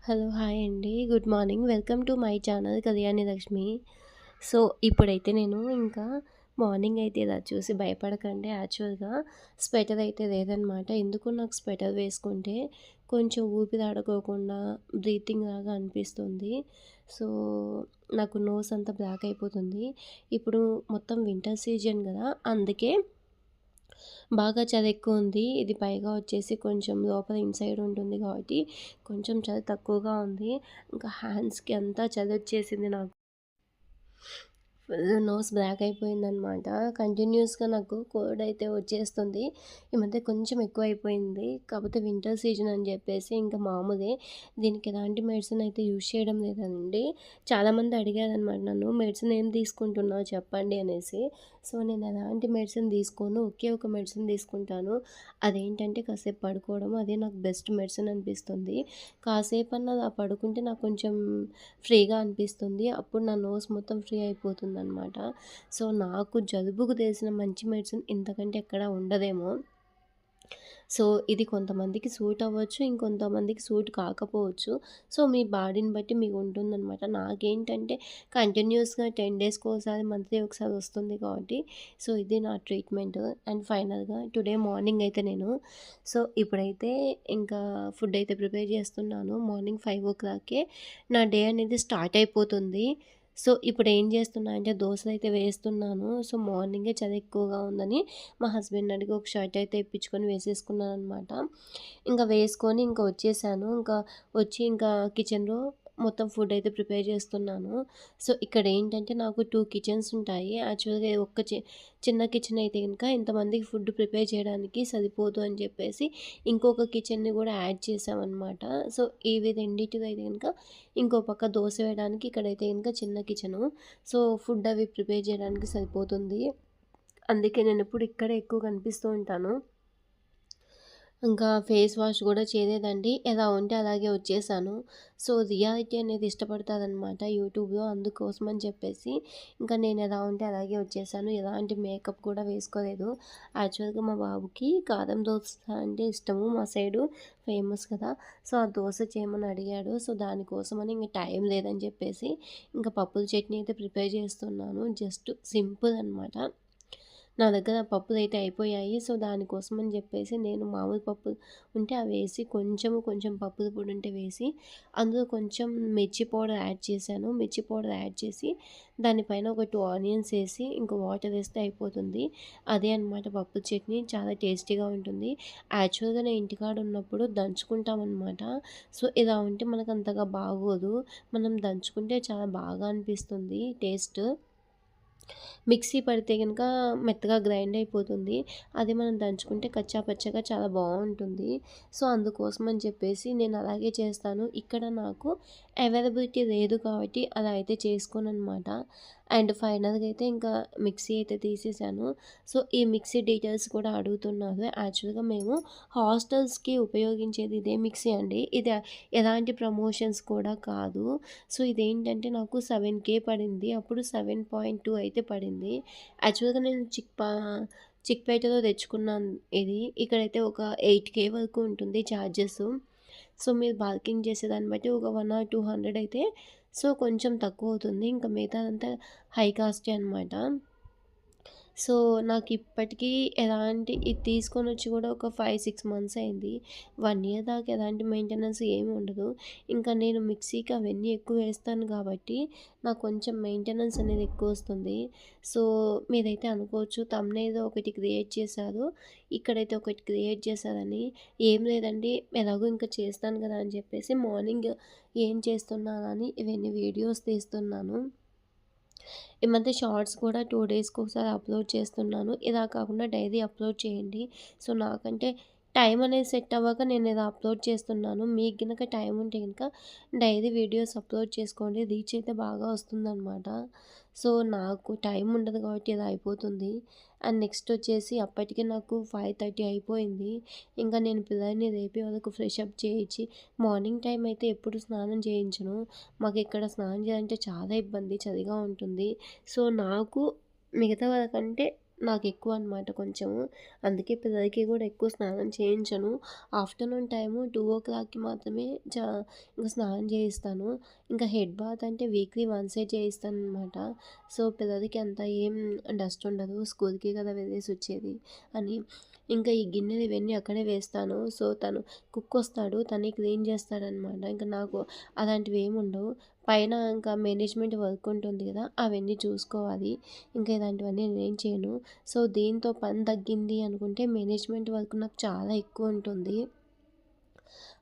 Hello! Hi అండి. Good morning. Welcome to my channel Kalyani Lakshmi. So, ఇప్పుడైతే నేను ఇంకా మార్నింగ్ అయితే ఇలా చూసి భయపడకండి. యాక్చువల్‌గా స్వెటర్ అయితే లేదనమాట. ఎందుకో నాకు స్వెటర్ వేసుకుంటే కొంచెం ఊపిరాడకోకుండా బ్రీతింగ్ లాగా అనిపిస్తుంది. సో, నాకు నోస్ అంతా బ్లాక్ అయిపోతుంది. ఇప్పుడు మొత్తం వింటర్ సీజన్ గదా! అందుకే బాగా చలెక్కువుంది. ఇది పైగా వచ్చేసి కొంచెం లోపల ఇన్‌సైడ్ ఉంటుంది కాబట్టి కొంచెం చలి తక్కువగా ఉంది. ఇంకా హ్యాండ్స్‌కి అంతా చలొచ్చేసింది నాకు. ఫుల్ నోస్ బ్లాక్ అయిపోయిందనమాట. కంటిన్యూయస్‌గా నాకు కోల్డ్ అయితే వచ్చేస్తుంది. ఈ మధ్య కొంచెం ఎక్కువైపోయింది. కాకపోతే వింటర్ సీజన్ అని చెప్పేసి ఇంకా మామూలే. దీనికి ఎలాంటి మెడిసిన్ అయితే యూజ్ చేయడం లేదండి. చాలామంది అడిగారనమాట నన్ను మెడిసిన్ ఏం తీసుకుంటున్నావు చెప్పండి అనేసి. సో, నేను ఎలాంటి మెడిసిన్ తీసుకోను. ఒకే ఒక మెడిసిన్ తీసుకుంటాను. అదేంటంటే కాసేపు పడుకోవడం. అదే నాకు బెస్ట్ మెడిసిన్ అనిపిస్తుంది. కాసేపన్నా అలా పడుకుంటే నాకు కొంచెం ఫ్రీగా అనిపిస్తుంది. అప్పుడు నా నోస్ మొత్తం ఫ్రీ అయిపోతుందనమాట. సో, నాకు జలుబుకు తెలిసిన మంచి మెడిసిన్ ఇంతకంటే ఎక్కడ ఉండదేమో. సో, ఇది కొంతమందికి సూట్ అవ్వచ్చు. ఇంకొంతమందికి సూట్ కాకపోవచ్చు. సో, మీ బాడీని బట్టి మీకు ఉంటుందనమాట. నాకేంటంటే కంటిన్యూయస్‌గా 10 డేస్‌కోసారి, మంత్లీ ఒకసారి వస్తుంది కాబట్టి సో, ఇది నా ట్రీట్మెంట్. అండ్ ఫైనల్‌గా టుడే మార్నింగ్ అయితే నేను ఇప్పుడైతే ఇంకా ఫుడ్ అయితే ప్రిపేర్ చేస్తున్నాను. మార్నింగ్ 5:00కే నా డే అనేది స్టార్ట్ అయిపోతుంది. సో, ఇప్పుడేం చేస్తున్నా అంటే దోసలైతే వేస్తున్నాను. సో, మార్నింగే చలి ఎక్కువగా ఉందని మా హస్బెండ్‌ని అడిగి ఒక షర్ట్ అయితే ఇప్పించుకొని వేసేసుకున్నాననమాట. ఇంకా వేసుకొని ఇంకా వచ్చేసాను. ఇంకా వచ్చి ఇంకా కిచెన్‌లో మొత్తం ఫుడ్ అయితే ప్రిపేర్ చేస్తున్నాను. సో, ఇక్కడేంటంటే నాకు 2 కిచెన్స్ ఉంటాయి. యాక్చువల్‌గా చిన్న కిచెన్ అయితే గనుక ఇంతమందికి ఫుడ్ ప్రిపేర్ చేయడానికి సరిపోదు అని చెప్పేసి ఇంకొక కిచెన్‌ని కూడా యాడ్ చేశామనమాట. సో, ఇవి రెండిటిలో అయితే గనుక ఇంకో పక్క దోస వేయడానికి ఇక్కడైతే గనుక చిన్న కిచెను. సో, ఫుడ్ అవి ప్రిపేర్ చేయడానికి సరిపోతుంది. అందుకే నేనెప్పుడు ఇక్కడే ఎక్కువ కనిపిస్తూ ఉంటాను. ఇంకా ఫేస్ వాష్ గూడా చేయలేదండి. ఎలా ఉంటే అలాగే వచ్చేసాను. సో, రియాలిటీ అనేది ఇష్టపడతారనమాట యూట్యూబ్‌లో. అందుకోసమని చెప్పేసి ఇంకా నేను ఎలా ఉంటే అలాగే వచ్చేసాను. ఎలాంటి మేకప్ కూడా వేసుకోలేదు. యాక్చువల్‌గా మా బాబుకి కారం దోస అంటే ఇష్టము. మా సైడు ఫేమస్ కదా! సో, ఆ దోస చేయమని అడిగాడు. సో, దానికోసమని ఇంక టైం లేదని చెప్పేసి ఇంకా పప్పుల చట్నీ అయితే ప్రిపేర్ చేస్తున్నాను. జస్ట్ సింపుల్ అనమాట. నా దగ్గర పప్పులైతే అయిపోయాయి. సో, దానికోసమని జెప్పేసి నేను మామూలు పప్పులు ఉంటే అవేసి కొంచెం పప్పుల పొడి ఉంటే వేసి, అందులో కొంచెం మిర్చి పౌడర్ యాడ్ చేశాను. మిర్చి పౌడర్ యాడ్ చేసి, దానిపైన ఒక 2 ఆనియన్స్ ఏసి, ఇంక వాటర్ ఏస్తే అయిపోతుంది. అదే అనమాట పప్పుల చట్నీ. చాలా టేస్టీగా ఉంటుంది. యాక్చువల్‌గా నేను ఇంటికాడ ఉన్నప్పుడు దంచుకుంటామనమాట. సో, ఇలా ఉంటే మనకంతగా బాగోదు. మనం దంచుకుంటే చాలా బాగా అనిపిస్తుంది టేస్ట్. మిక్సీ పడితే గనుక మెత్తగా గ్రైండ్ అయిపోతుంది. అదే మనం దంచుకుంటే కచ్చా పచ్చాగా చాలా బావుంటుంది. సో, అందుకోసం అని చెప్పేసి నేను అలాగే చేస్తాను. ఇక్కడ నాకు అవైలబిలిటీ లేదు కాబట్టి అలా అయితే చేసుకోననమాట. అండ్ ఫైనల్‌గా అయితే ఇంకా మిక్సీ అయితే తీసేసాను. సో, ఈ మిక్సీ డీటెయిల్స్ కూడా అడుగుతున్నారు. యాక్చువల్‌గా మేము హాస్టల్స్‌కి ఉపయోగించేది ఇదే మిక్సీ అండి. ఇది ఎలాంటి ప్రమోషన్స్ కూడా కాదు. సో, ఇదేంటంటే నాకు 7,000 పడింది. అప్పుడు 7.2 అయితే పడింది. యాక్చువల్‌గా నేను చిక్‌పేటలో తెచ్చుకున్నాను ఇది. ఇక్కడైతే ఒక 8,000 వరకు ఉంటుంది ఛార్జెసు. సో, మీరు బార్గెయిన్ చేసేదాన్ని బట్టి ఒక 1 ఆర్ 200 అయితే సో, కొంచెం తక్కువవుతుంది. ఇంకా మిగతాదంతా హై కాస్టే అనమాట. సో, నాకిప్పటికీ ఇది తీసుకొనొచ్చి కూడా ఒక 5, 6 మంత్స్ అయింది. 1 ఇయర్ దాకా ఎలాంటి మెయింటెనెన్స్ ఏమి ఉండదు. ఇంకా నేను మిక్సీకి అవన్నీ ఎక్కువ వేస్తాను కాబట్టి, నాకు కొంచెం మెయింటెనెన్స్ అనేది ఎక్కువొస్తుంది. సో, మీరైతే అనుకోవచ్చు థంబ్‌నెయిల్‌లో ఒకటి క్రియేట్ చేశారు. ఇక్కడైతే ఒకటి క్రియేట్ చేశారని. ఏం లేదండి ఎలాగో ఇంకా చేస్తాను కదా అని చెప్పేసి మార్నింగ్ ఏం చేస్తున్నానని ఇవన్నీ వీడియోస్ తీస్తున్నాను. ఈ మధ్య షార్ట్స్ కూడా 2 డేస్‌కొకసారి అప్‌లోడ్ చేస్తున్నాను. ఇలా కాకుండా డైలీ అప్‌లోడ్ చేయండి. సో, నాకంటే టైం అనేది సెట్ అవ్వక నేను ఇలా అప్‌లోడ్ చేస్తున్నాను. మీకు గనక టైం ఉంటే గనక డైలీ వీడియోస్ అప్‌లోడ్ చేసుకోండి. రీచ్ అయితే బాగా వస్తుందనమాట. సో, నాకు టైం ఉండదు కాబట్టి ఇలా అయిపోతుంది. అండ్ నెక్స్ట్ వచ్చేసి అప్పటికి నాకు 5:30 అయిపోయింది. ఇంకా నేను పిల్లల్ని లేపి వాళ్ళకి ఫ్రెష్ అప్ చేయించి మార్నింగ్ టైం అయితే ఎప్పుడు స్నానం చేయించను. మాకిక్కడ స్నానం చేయాలంటే చాలా ఇబ్బంది. చలిగా ఉంటుంది. సో, నాకు మిగతా వాళ్ళకంటే నాకెక్కువ అనమాట కొంచెము. అందుకే పిల్లలకి కూడా ఎక్కువ స్నానం చేయించను. ఆఫ్టర్‌నూన్ టైము 2:00కి మాత్రమే ఇంక స్నానం చేయిస్తాను. ఇంకా హెడ్ బాత్ అంటే వీక్లీ వన్సే చేయిస్తాననమాట. సో, పిల్లలకి అంత ఏం డస్ట్ ఉండదు. స్కూల్‌కి కదా వెళ్ళేసొచ్చేది అని. ఇంకా ఈ గిన్నెలు ఇవన్నీ అక్కడే వేస్తాను. సో, తను కుక్కొస్తాడు. తనే క్లీన్ చేస్తాడనమాట. ఇంక నాకు అలాంటివేముండవు. పైన ఇంకా మేనేజ్మెంట్ వర్క్ ఉంటుంది కదా! అవన్నీ చూసుకోవాలి. ఇంకా ఇలాంటివన్నీ నేనేం చేయను. సో, దీంతో పని తగ్గింది అనుకుంటే మేనేజ్మెంట్ వర్క్ నాకు చాలా ఎక్కువుంటుంది.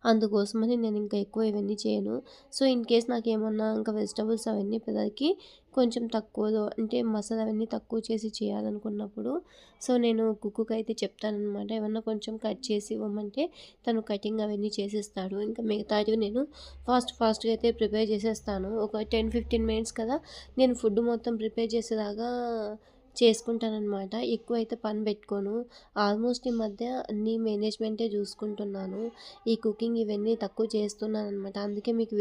అందుకోసమని నేను ఇంకా ఎక్కువ ఇవన్నీ చేయను. సో, ఇన్‌కేస్ నాకేమన్నా ఇంకా వెజిటబుల్స్ అవన్నీ పిల్లలకి కొంచెం తక్కువలో అంటే మసాలా అవన్నీ తక్కువ చేసి చేయాలనుకున్నప్పుడు సో, నేను కుక్కుకైతే చెప్తాననమాట. ఏమన్నా కొంచెం కట్ చేసి ఇవ్వమంటే తను కటింగ్ అవన్నీ చేసిస్తాడు. ఇంకా మిగతావి నేను ఫాస్ట్‌గా అయితే ప్రిపేర్ చేసేస్తాను. ఒక 10, 15 మినిట్స్ కదా! నేను ఫుడ్ మొత్తం ప్రిపేర్ చేసేలాగా చేసుకుంటాననమాట. ఎక్కువైతే పని పెట్టుకోను. ఆల్మోస్ట్ ఈ మధ్య అన్నీ మేనేజ్మెంటే చూసుకుంటున్నాను. ఈ కుకింగ్ ఇవన్నీ తక్కువ చేస్తున్నాననమాట. అందుకే మీకు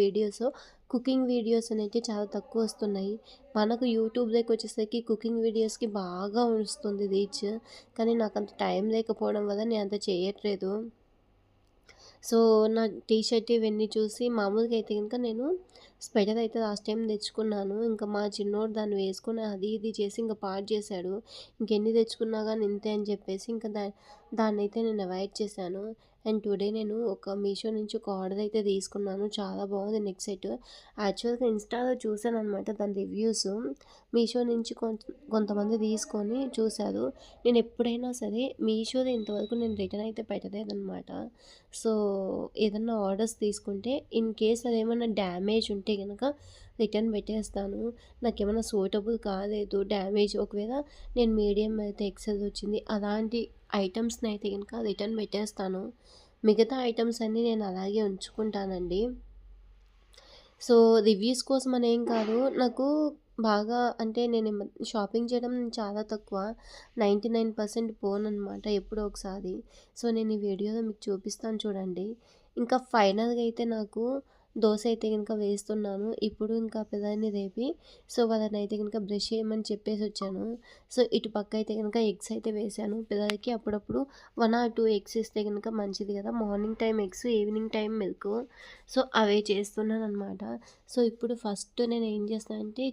కుకింగ్ వీడియోస్ అనేవి చాలా తక్కువ వస్తున్నాయి. మనకు యూట్యూబ్‌లోకొచ్చేసరికి కుకింగ్ వీడియోస్‌కి బాగా వస్తుంది రీచ్. కానీ నాకంత టైం లేకపోవడం వల్ల నేనంత చేయట్లేదు. సో, నా టీ షర్ట్ ఇవన్నీ చూసి మామూలుగా అయితే గనుక నేను స్వెటర్ అయితే లాస్ట్ టైం తెచ్చుకున్నాను. ఇంకా మా చిన్నోడు దాన్ని వేసుకొని అది ఇది చేసి ఇంక పాడు చేశాడు. ఇంకెన్ని తెచ్చుకున్నా గానీ ఇంతే అని చెప్పేసి ఇంకా దాన్నైతే నేను అవాయిడ్ చేశాను. అండ్ టుడే నేను ఒక మీషో నుంచి ఒక ఆర్డర్ అయితే తీసుకున్నాను. చాలా బాగుంది నెక్ సెట్. యాక్చువల్‌గా ఇన్‌స్టాలో చూసాననమాట దాని రివ్యూస్. మీషో నుంచి కొంతమంది తీసుకొని చూసారు. నేను ఎప్పుడైనా సరే మీషోలో ఇంతవరకు నేను రిటర్న్ అయితే పెట్టలేదనమాట. సో, ఏదన్నా ఆర్డర్స్ తీసుకుంటే ఇన్ కేస్ అదేమన్నా డ్యామేజ్ ఉంటే గనక రిటర్న్ పెట్టేస్తాను. నాకేమన్నా సూటబుల్ కాలేదు డ్యామేజ్ ఒకవేళ నేను మీడియం అయితే ఎక్సెల్ వచ్చింది. అలాంటి ఐటెమ్స్‌నైతే గనక రిటర్న్ పెట్టేస్తాను. మిగతా ఐటెమ్స్ అన్నీ నేను అలాగే ఉంచుకుంటానండి. సో, రివ్యూస్ కోసం అనేం కాదు. నాకు బాగా అంటే నేను షాపింగ్ చేయడం చాలా తక్కువ. 99% పోననమాట ఎప్పుడో ఒకసారి. సో, నేను ఈ వీడియోలో మీకు చూపిస్తాను చూడండి. ఇంకా ఫైనల్‌గా అయితే నాకు దోస అయితే గనుక వేస్తున్నాను. ఇప్పుడు ఇంకా పిల్లల్ని లేపి సో, వాళ్ళనైతే గనుక బ్రష్ చేయమని చెప్పేసొచ్చాను. సో, ఇటు పక్క అయితే గనుక ఎగ్స్ అయితే వేశాను. పిల్లలకి అప్పుడప్పుడు 1 ఆర్ 2 ఎగ్స్ ఇస్తే గనుక మంచిది కదా! Morning time eggs, evening time milk. So, అవే చేస్తున్నాననమాట. సో, ఇప్పుడు ఫస్ట్ నేనేం చేస్తానంటే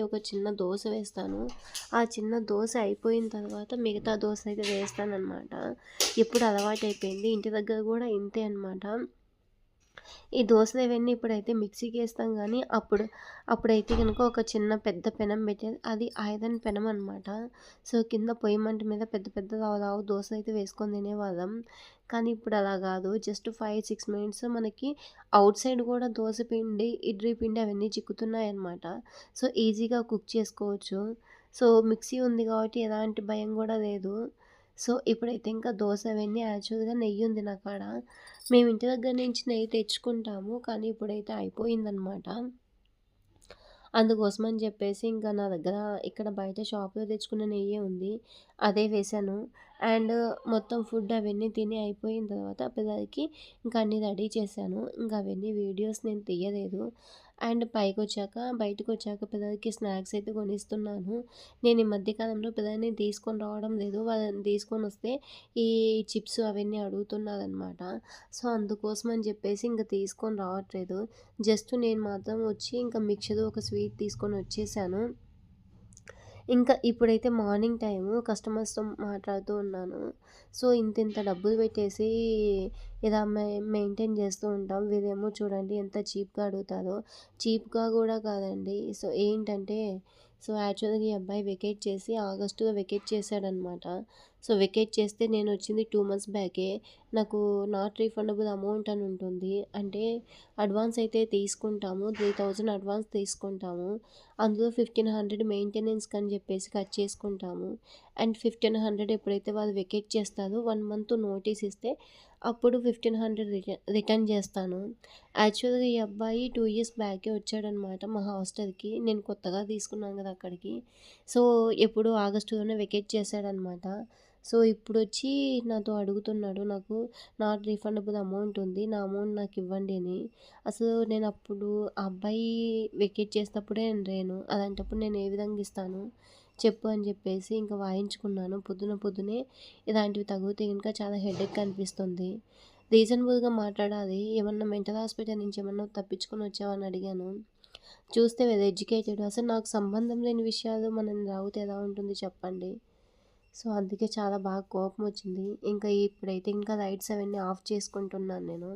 ఒక చిన్న దోస వేస్తాను. ఆ చిన్న దోస అయిపోయిన తర్వాత మిగతా దోస అయితే వేస్తాననమాట. ఇప్పుడు అలవాటైపోయింది. ఇంటి దగ్గర కూడా ఇంతే అనమాట. ఈ దోసలు ఇవన్నీ ఇప్పుడైతే మిక్సీకేస్తాం గానీ, అప్పుడైతే గనుక ఒక చిన్న పెద్ద పెనం పెట్టేది. అది ఐరన్ పెనం అనమాట. సో, కింద పొయ్యి మంట మీద పెద్ద పెద్ద లావు దోసలైతే వేసుకొని తినేవాళ్ళం. కానీ ఇప్పుడు అలా గాదు. జస్ట్ 5, 6 మినిట్స్ మనకి ఔట్ సైడ్ గూడా దోస పిండి, ఇడ్లీ పిండి అవన్నీ చిక్కుతున్నాయన్నమాట. సో, ఈజీగా కుక్ చేసుకోవచ్చు. సో, మిక్సీ ఉంది గాబట్టి ఎలాంటి భయం గూడా లేదు. సో, ఇప్పుడైతే ఇంకా దోస అవన్నీ యాక్చువల్‌గా నెయ్యుంది నా కాడ. మేము ఇంటి దగ్గర నుంచి నెయ్యి తెచ్చుకుంటాము. కానీ ఇప్పుడైతే అయిపోయిందనమాట. అందుకోసమని చెప్పేసి ఇంకా నా దగ్గర ఇక్కడ బయట షాప్‌లో తెచ్చుకున్న నెయ్యే ఉంది. అదే వేశాను. అండ్ మొత్తం ఫుడ్ అవన్నీ తిని అయిపోయిన తర్వాత పిల్లలకి ఇంకా అన్నీ రెడీ చేశాను. ఇంకా అవన్నీ వీడియోస్ నేను తీయలేదు. అండ్ బయటకొచ్చాక పిల్లలకి స్నాక్స్ అయితే కొనిస్తున్నాను. నేను ఈ మధ్య కాలంలో పిల్లల్ని తీసుకొని రావడం లేదు. వాళ్ళని తీసుకొనొస్తే ఈ చిప్స్ అవన్నీ అడుగుతున్నారనమాట. సో, అందుకోసమని చెప్పేసి ఇంక తీసుకొని రావట్లేదు. జస్ట్ నేను మాత్రం వచ్చి ఇంకా మిక్చర్, ఒక స్వీట్ తీసుకొని వచ్చేసాను. ఇంకా ఇప్పుడైతే మార్నింగ్ టైము కస్టమర్స్‌తో మాట్లాడుతూ ఉన్నాను. సో, ఇంతింత డబ్బులు పెట్టేసి ఇలా మెయింటైన్ చేస్తూ ఉంటాం. వీళ్ళేమో చూడండి ఎంత చీప్‌గా అడుగుతారో. చీప్‌గా కూడా కాదండి. సో, ఏంటంటే యాక్చువల్‌గా ఈ అబ్బాయి వెకేట్ చేసి ఆగస్టులో వెకేట్ చేశాడనమాట. సో, వెకేట్ చేస్తే నేనొచ్చింది 2 మంత్స్ బ్యాకే. నాకు నాట్ రీఫండబుల్ అమౌంట్ అని ఉంటుంది. అంటే అడ్వాన్స్ అయితే తీసుకుంటాము. 3000 అడ్వాన్స్ తీసుకుంటాము. అందులో 1500 మెయింటెనెన్స్‌కి అని చెప్పేసి కట్ చేసుకుంటాము. అండ్ 1500 ఎప్పుడైతే వాళ్ళు వెకేట్ చేస్తారో 1 మంత్ నోటీస్ ఇస్తే అప్పుడు 1500 రిటర్న్ చేస్తాను. యాక్చువల్‌గా ఈ అబ్బాయి 2 ఇయర్స్ బ్యాకే వచ్చాడనమాట మా హాస్టల్‌కి. నేను కొత్తగా తీసుకున్నాను కదా అక్కడికి. సో, ఎప్పుడో ఆగస్టులోనే వెకేట్ చేశాడనమాట. సో, ఇప్పుడొచ్చి నాతో అడుగుతున్నాడు. నాకు నాట్ రీఫండబుల్ అమౌంట్ ఉంది. నా అమౌంట్ నాకివ్వండి అని. అసలు నేనప్పుడు ఆ అబ్బాయి వెకేట్ చేసినప్పుడే నేను లేను. అలాంటప్పుడు నేను ఏ విధంగా ఇస్తాను? చెప్పు అని చెప్పేసి ఇంకా వాయించుకున్నాను. పొద్దునే ఇలాంటివి తగిలితే ఇంకా చాలా హెడేక్ అనిపిస్తుంది. రీజనబుల్‌గా మాట్లాడాలి. ఏమన్నా మెంటల్ హాస్పిటల్ నుంచి ఏమన్నా తప్పించుకొని వచ్చావా అని అడిగాను. చూస్తే వెల్ ఎడ్యుకేటెడ్. అసలు నాకు సంబంధం లేని విషయాలు మనం తాగితే ఎలా ఉంటుంది చెప్పండి. సో, అందుకే చాలా బాగా కోపమొచ్చింది. ఇంకా ఇప్పుడైతే ఇంకా లైట్స్ అవన్నీ ఆఫ్ చేసుకుంటున్నాను నేను.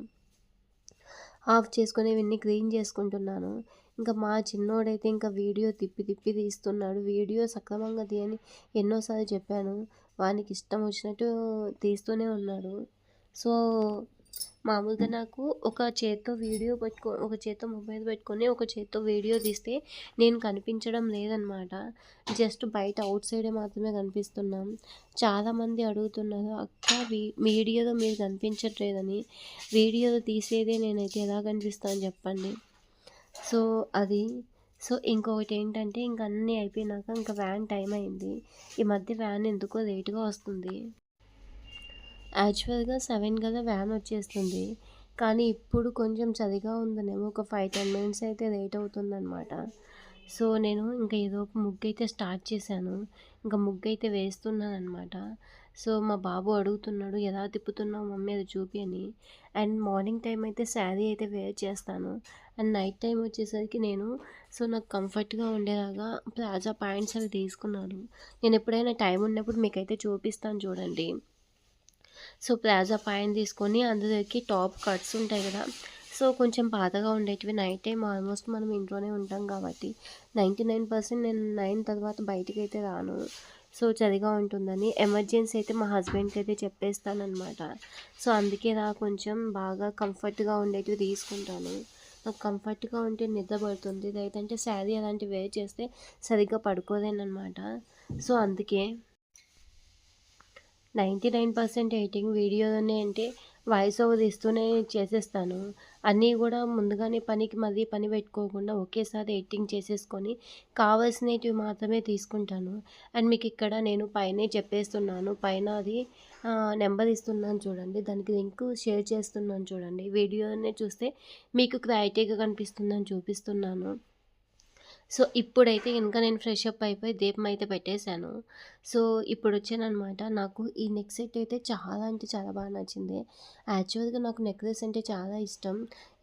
ఆఫ్ చేసుకొని ఇవన్నీ క్లీన్ చేసుకుంటున్నాను. ఇంకా మా చిన్నోడైతే ఇంకా వీడియో తిప్పి తీస్తున్నాడు. వీడియో సక్రమంగా తీయని ఎన్నో సార్లు చెప్పాను. వానికి ఇష్టం వచ్చినట్టు తీస్తూనే ఉన్నాడు. సో, మామూలుగా నాకు ఒక చేత్తో మొబైల్ పెట్టుకొని, ఒక చేత్తో వీడియో తీస్తే నేను కనిపించడం లేదనమాట. జస్ట్ బయట ఔట్ సైడే మాత్రమే కనిపిస్తున్నాం. చాలామంది అడుగుతున్నారు, "అక్క వీడియోలో మీరు కనిపించట్లేదని. వీడియోలో తీసేదే నేనైతే ఎలా కనిపిస్తాను చెప్పండి." సో, అది. సో, ఇంకొకటేంటంటే ఇంక అన్నీ అయిపోయినాక ఇంక వ్యాన్ టైం అయింది. ఈ మధ్య వ్యాన్ ఎందుకో లేట్‌గా వస్తుంది. యాక్చువల్‌గా 7 కల్లా వ్యాన్ వచ్చేస్తుంది. కానీ ఇప్పుడు కొంచెం చలిగా ఉందనేమో ఒక 5, 10 మినిట్స్ అయితే లేట్ అవుతుందనమాట. సో, నేను ఇంక ఈలోపు ముగ్గైతే స్టార్ట్ చేశాను. ఇంక ముగ్గైతే వేస్తున్నాననమాట. సో, మా బాబు అడుగుతున్నాడు, "ఎలా తిప్పుతున్నావు మమ్మీ అది చూపి" అని. అండ్ మార్నింగ్ టైం అయితే శారీ అయితే వేర్ చేస్తాను. అండ్ నైట్ టైం వచ్చేసరికి నేను నాకు కంఫర్ట్‌గా ఉండేలాగా ప్లాజా ప్యాంట్స్ అవి తీసుకున్నాను. నేను ఎప్పుడైనా టైం ఉన్నప్పుడు మీకైతే చూపిస్తాను చూడండి. సో, ప్లాజా పాయింట్ తీసుకొని అందులోకి టాప్ కట్స్ ఉంటాయి కదా! సో, కొంచెం పాతగా ఉండేటివి. నైట్ టైమ్ ఆల్మోస్ట్ మనం ఇంట్లోనే ఉంటాం కాబట్టి 99% నేను 9 తర్వాత బయటికైతే రాను. సో, చలిగా ఉంటుందని ఎమర్జెన్సీ అయితే మా హస్బెండ్‌కి అయితే చెప్పేస్తాననమాట. సో, అందుకే కొంచెం బాగా కంఫర్ట్‌గా ఉండేటివి తీసుకుంటాను. నాకు కంఫర్ట్‌గా ఉంటే నిద్ర పడుతుంది. లేదంటే శారీ అలాంటివి వేర్ చేస్తే సరిగ్గా పడుకోలేననమాట. సో, అందుకే 99% ఎడిటింగ్ వీడియోలోనే అంటే వాయిస్ ఓవర్ ఇస్తూనే చేసేస్తాను. అన్నీ గూడా ముందుగానే మళ్ళీ పని పెట్టుకోకుండా ఒకేసారి ఎడిటింగ్ చేసేసుకొని కావాల్సినటివి మాత్రమే తీసుకుంటాను. అండ్ మీకిక్కడ నేను పైనే చెప్పేస్తున్నాను. పైన అది నెంబర్ ఇస్తున్నాను చూడండి. దానికి లింక్ షేర్ చేస్తున్నాను చూడండి. వీడియోనే చూస్తే మీకు క్లారిటీగా కనిపిస్తుందని చూపిస్తున్నాను. సో, ఇప్పుడైతే గనుక నేను ఫ్రెష్ అప్ అయిపోయి దీపం అయితే పెట్టేశాను. సో, ఇప్పుడొచ్చాననమాట. నాకు ఈ నెక్ సెట్ అయితే చాలా అంటే చాలా బాగా నచ్చింది. యాక్చువల్‌గా నాకు నెక్లెస్ అంటే చాలా ఇష్టం.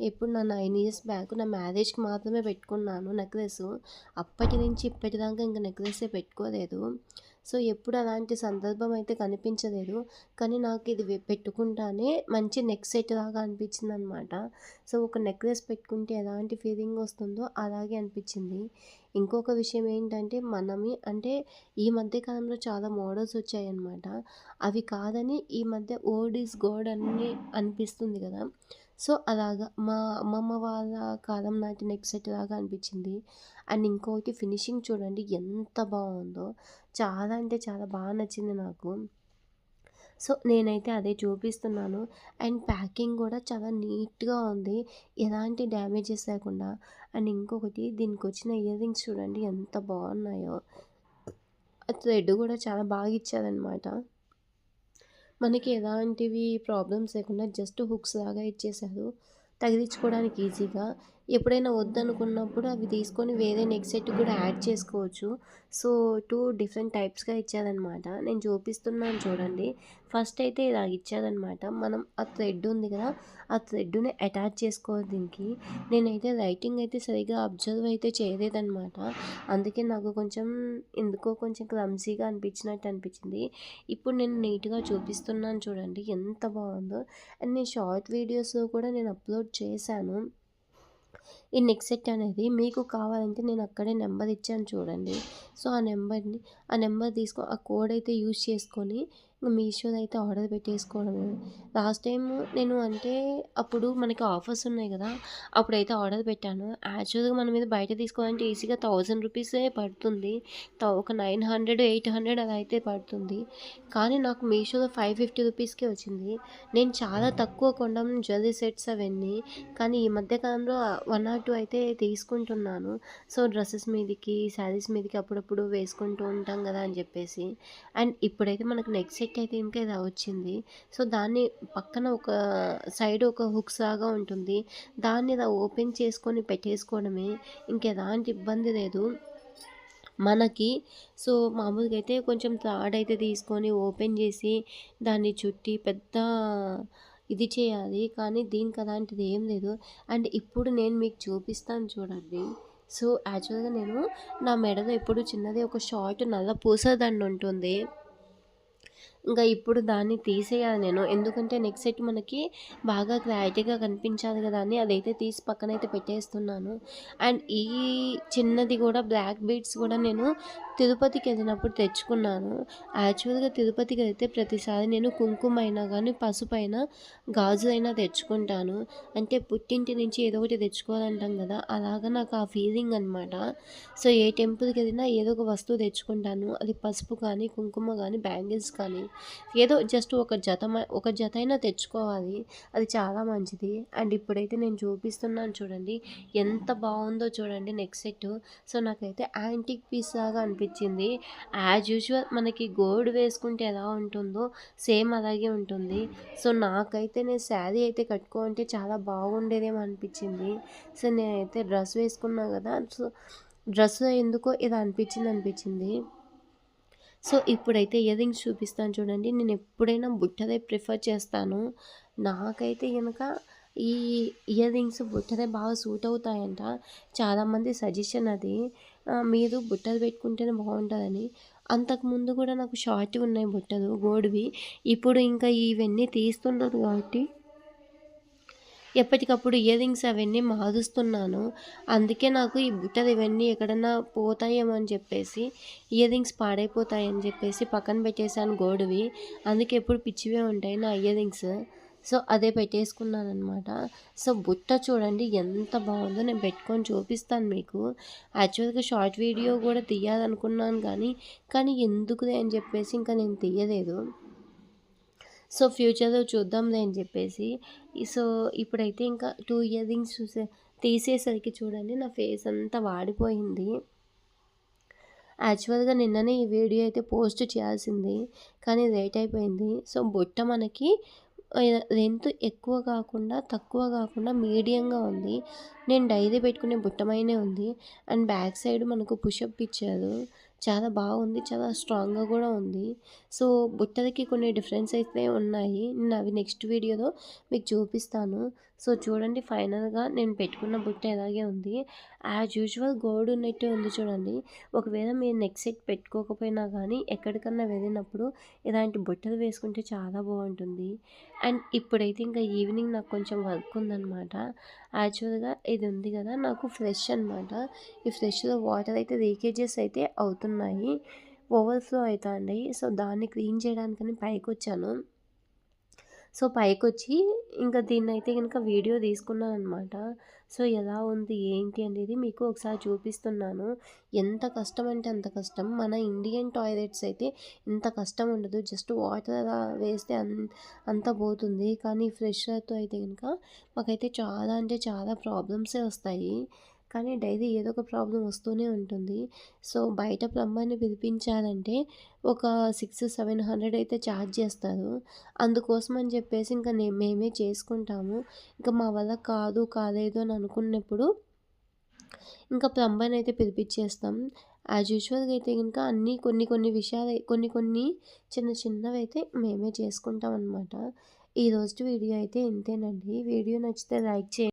ఇప్పుడు నా 9 ఇయర్స్ బ్యాక్ నా మ్యారేజ్‌కి మాత్రమే పెట్టుకున్నాను నెక్లెసు. అప్పటి నుంచి ఇప్పటిదాకా ఇంక నెక్లెసే పెట్టుకోలేదు. సో, ఎప్పుడు అలాంటి సందర్భం అయితే కనిపించలేదు. కానీ నాకు ఇది పెట్టుకుంటానే మంచి నెక్ సెట్ లాగా అనిపించిందనమాట. సో, ఒక నెక్లెస్ పెట్టుకుంటే ఎలాంటి ఫీలింగ్ వస్తుందో అలాగే అనిపించింది. ఇంకొక విషయం ఏంటంటే అంటే ఈ మధ్య కాలంలో చాలా మోడల్స్ వచ్చాయన్నమాట. అవి కాదని ఈ మధ్య ఓల్డ్ ఈజ్ గోల్డ్ అని అనిపిస్తుంది కదా! సో, అలాగా మా అమ్మమ్మ వాళ్ళ కాలం నాటి నెక్ సెట్ లాగా అనిపించింది. అండ్ ఇంకోటి ఫినిషింగ్ చూడండి ఎంత బాగుందో. చాలా అంటే చాలా బాగా నచ్చింది నాకు. సో, నేనైతే అదే చూపిస్తున్నాను. అండ్ ప్యాకింగ్ కూడా చాలా నీట్‌గా ఉంది. ఎలాంటి డ్యామేజెస్ లేకుండా. అండ్ ఇంకొకటి దీనికొచ్చిన ఇయర్ రింగ్స్ చూడండి ఎంత బాగున్నాయో. ఆ థ్రెడ్ కూడా చాలా బాగా ఇచ్చారనమాట. మనకి ఎలాంటివి ప్రాబ్లమ్స్ లేకుండా జస్ట్ హుక్స్ లాగా ఇచ్చేశారు. తగిలించుకోవడానికి ఈజీగా. ఎప్పుడైనా వద్దనుకున్నప్పుడు అవి తీసుకొని వేరే నెక్ సెట్ కూడా యాడ్ చేసుకోవచ్చు. సో, 2 డిఫరెంట్ టైప్స్‌గా ఇచ్చారనమాట. నేను చూపిస్తున్నాను చూడండి. ఫస్ట్ అయితే ఇలాగ ఇచ్చారనమాట. మనం ఆ థ్రెడ్ ఉంది కదా! ఆ థ్రెడ్‌ని అటాచ్ చేసుకోవాలి దీనికి. నేనైతే రైటింగ్ అయితే సరిగ్గా అబ్జర్వ్ అయితే చేయలేదనమాట. అందుకే నాకు ఎందుకో కొంచెం క్లమ్జీగా అనిపించినట్టు అనిపించింది. ఇప్పుడు నేను నీట్‌గా చూపిస్తున్నాను చూడండి ఎంత బాగుందో. అండ్ నేను షార్ట్ వీడియోస్‌లో కూడా నేను అప్లోడ్ చేశాను. ఈ నెక్ సెట్ అనేది మీకు కావాలంటే నేను అక్కడే నెంబర్ ఇచ్చాను చూడండి. సో, ఆ నెంబర్ ఆ కోడ్ అయితే యూజ్ చేసుకొని మీషోలో అయితే ఆర్డర్ పెట్టేసుకోవడమే. లాస్ట్ టైము నేను అంటే అప్పుడు మనకి ఆఫర్స్ ఉన్నాయి కదా! అప్పుడైతే ఆర్డర్ పెట్టాను. యాక్చువల్‌గా మనం ఇది బయట తీసుకోవాలంటే ఈజీగా 1000 రూపీసే పడుతుంది. ఒక 900, 800 అలా అయితే పడుతుంది. కానీ నాకు మీషోలో 550 రూపీస్‌కే వచ్చింది. నేను చాలా తక్కువ కొండం జ్యువెల్లరీ సెట్స్ అవన్నీ. కానీ ఈ మధ్య కాలంలో 1 ఆర్ 2 అయితే తీసుకుంటున్నాను. సో, డ్రెసెస్ మీదకి, శారీస్ మీదకి అప్పుడప్పుడు వేసుకుంటూ ఉంటాం కదా అని చెప్పేసి. అండ్ ఇప్పుడైతే మనకు నెక్ సెట్ అయితే ఇంకా ఇలా వచ్చింది. సో, దాన్ని పక్కన ఒక సైడ్ ఒక హుక్స్ లాగా ఉంటుంది. దాన్ని ఇలా ఓపెన్ చేసుకొని పెట్టేసుకోవడమే. ఇంకెలాంటి ఇబ్బంది లేదు. మనకి. సో, మామూలుగా అయితే కొంచెం తాడైతే తీసుకొని ఓపెన్ చేసి దాన్ని చుట్టి పెద్ద ఇది చేయాలి. కానీ దీనికి అలాంటిది ఏం లేదు. అండ్ ఇప్పుడు నేను మీకు చూపిస్తాను చూడండి. సో, యాక్చువల్‌గా నేను నా మెడలో ఎప్పుడు చిన్నది ఒక షార్ట్ నల్ల పూస దండ ఉంటుంది. ఇంకా ఇప్పుడు దాన్ని తీసేయాలి నేను. ఎందుకంటే నెక్స్ట్ సెట్ మనకి బాగా క్లారిటీగా కనిపించాలి కదా అని అదైతే తీసి పక్కనైతే పెట్టేస్తున్నాను. అండ్ ఈ చిన్నది కూడా బ్లాక్ బీడ్స్ కూడా నేను తిరుపతికి వెళ్ళినప్పుడు తెచ్చుకున్నాను. యాక్చువల్‌గా తిరుపతికి వెళ్తే ప్రతిసారి నేను కుంకుమ అయినా కానీ, పసుపైనా, గాజులైనా తెచ్చుకుంటాను. అంటే పుట్టింటి నుంచి ఏదో ఒకటి తెచ్చుకోవాలంటాం కదా! అలాగా నాకు ఆ ఫీలింగ్ అనమాట. సో, ఏ టెంపుల్‌కి వెళ్ళినా ఏదో ఒక వస్తువు తెచ్చుకుంటాను. అది పసుపు కానీ, కుంకుమ కానీ, బ్యాంగిల్స్ కానీ ఏదో జస్ట్ ఒక జత అయినా తెచ్చుకోవాలి. అది చాలా మంచిది. అండ్ ఇప్పుడైతే నేను చూపిస్తున్నాను చూడండి. ఎంత బావుందో చూడండి నెక్ సెట్టు. సో, నాకైతే యాంటిక్ పీస్ లాగా అనిపించింది. యాజ్ యూజువల్ మనకి గోల్డ్ వేసుకుంటే ఎలా ఉంటుందో సేమ్ అలాగే ఉంటుంది. సో, నాకైతే నేను శారీ అయితే కట్టుకోంటే చాలా బాగుండేదేమో అనిపించింది. సో, నేనైతే డ్రెస్ వేసుకున్నా కదా! సో, డ్రెస్‌లో ఎందుకో ఇలా అనిపించింది. సో, ఇప్పుడైతే ఇయర్ రింగ్స్ చూపిస్తాను చూడండి. నేనెప్పుడైనా బుట్టదే ప్రిఫర్ చేస్తాను. నాకైతే గనక ఈ ఇయర్ రింగ్స్ బుట్టదే బాగా సూట్ అవుతాయంట. చాలామంది సజెషన్ అది. మీరు బుట్టలు పెట్టుకుంటేనే బావుంటదని. అంతకుముందు కూడా నాకు షార్ట్‌వి ఉన్నాయి బుట్టలు గోల్డ్‌వి. ఇప్పుడు ఇంకా ఇవన్నీ తీస్తున్నారు కాబట్టి ఎప్పటికప్పుడు ఇయర్ రింగ్స్ అవన్నీ మారుస్తున్నాను. అందుకే నాకు ఈ బుట్టలు ఇవన్నీ ఎక్కడన్నా పోతాయేమో అని చెప్పేసి, ఇయర్ రింగ్స్ పాడైపోతాయని చెప్పేసి పక్కన పెట్టేసాను గోల్డ్‌వి. అందుకే ఎప్పుడు పిచ్చివే ఉంటాయి నా ఇయర్ రింగ్స్. సో, అదే పెట్టేసుకున్నాననమాట. సో, బుట్ట చూడండి ఎంత బావుందో నేను పెట్టుకొని చూపిస్తాను మీకు. యాక్చువల్‌గా షార్ట్ వీడియో కూడా తీయాలనుకున్నాను కానీ ఎందుకులే అని చెప్పేసి ఇంకా నేను తీయలేదు. సో, ఫ్యూచర్‌లో చూద్దాంలే అని చెప్పేసి. సో, ఇప్పుడైతే ఇంకా 2 ఇయర్ రింగ్స్ తీసేసరికి చూడండి నా ఫేస్ అంతా వాడిపోయింది. యాక్చువల్‌గా నిన్ననే ఈ వీడియో అయితే పోస్ట్ చేయాల్సింది. కానీ లేట్ అయిపోయింది. సో, బుట్ట మనకి లెంత్ ఎక్కువ కాకుండా, తక్కువ కాకుండా మీడియంగా ఉంది. నేను డైలీ పెట్టుకునే బుట్టమైనే ఉంది. అండ్ బ్యాక్ సైడ్ మనకు పుషప్ ఇచ్చారు. చాలా బాగుంది. చాలా స్ట్రాంగ్‌గా కూడా ఉంది. సో, బుట్టలకి కొన్ని డిఫరెన్స్ అయితే ఉన్నాయి. నేను అవి నెక్స్ట్ వీడియోలో మీకు చూపిస్తాను. సో, చూడండి ఫైనల్‌గా నేను పెట్టుకున్న బుట్ట ఇలాగే ఉంది. యాజ్ యూజువల్ గోల్డ్ ఉన్నట్టే ఉంది చూడండి. ఒకవేళ మీరు నెక్ సెట్ పెట్టుకోకపోయినా కానీ ఎక్కడికన్నా వెళ్ళినప్పుడు ఇలాంటి బుట్టలు వేసుకుంటే చాలా బాగుంటుంది. అండ్ ఇప్పుడైతే ఇంకా ఈవినింగ్ నాకు కొంచెం వర్క్ ఉందనమాట. యాక్చువల్‌గా ఇది ఉంది కదా నాకు ఫ్రెష్ అనమాట. ఈ ఫ్రెష్‌లో వాటర్ అయితే లీకేజెస్ అయితే అవుతున్నాయి. ఓవర్‌ఫ్లో అయితాండాయి. సో, దాన్ని క్లీన్ చేయడానికని పైకొచ్చాను. సో, పైకొచ్చి ఇంకా దీన్నైతే గనుక వీడియో తీసుకున్నాననమాట. సో, ఎలా ఉంది ఏంటి అనేది మీకు ఒకసారి చూపిస్తున్నాను. ఎంత కష్టం అంటే అంత కష్టం. మన ఇండియన్ టాయిలెట్స్ అయితే ఇంత కష్టం ఉండదు. జస్ట్ వాటర్ అలా వేస్తే అంతా పోతుంది. కానీ ఫ్రెషర్‌తో అయితే గనుక మాకైతే చాలా అంటే చాలా ప్రాబ్లమ్సే వస్తాయి. కానీ డైలీ ఏదో ఒక ప్రాబ్లమ్ వస్తూనే ఉంటుంది. సో, బయట ప్లంబర్‌ని పిలిపించాలంటే ఒక 600-700 అయితే ఛార్జ్ చేస్తారు. అందుకోసం అని చెప్పేసి ఇంకా మేమే చేసుకుంటాము. ఇంకా మా వల్ల కాలేదు అని అనుకున్నప్పుడు ఇంకా ప్లంబర్‌ని అయితే పిలిపించేస్తాం. యాజ్ యూజువల్‌గా అయితే గనుక అన్నీ కొన్ని విషయాలు కొన్ని చిన్నవైతే మేమే చేసుకుంటాం అనమాట. ఈరోజు వీడియో అయితే ఇంతేనండి. వీడియో నచ్చితే లైక్ చేయండి.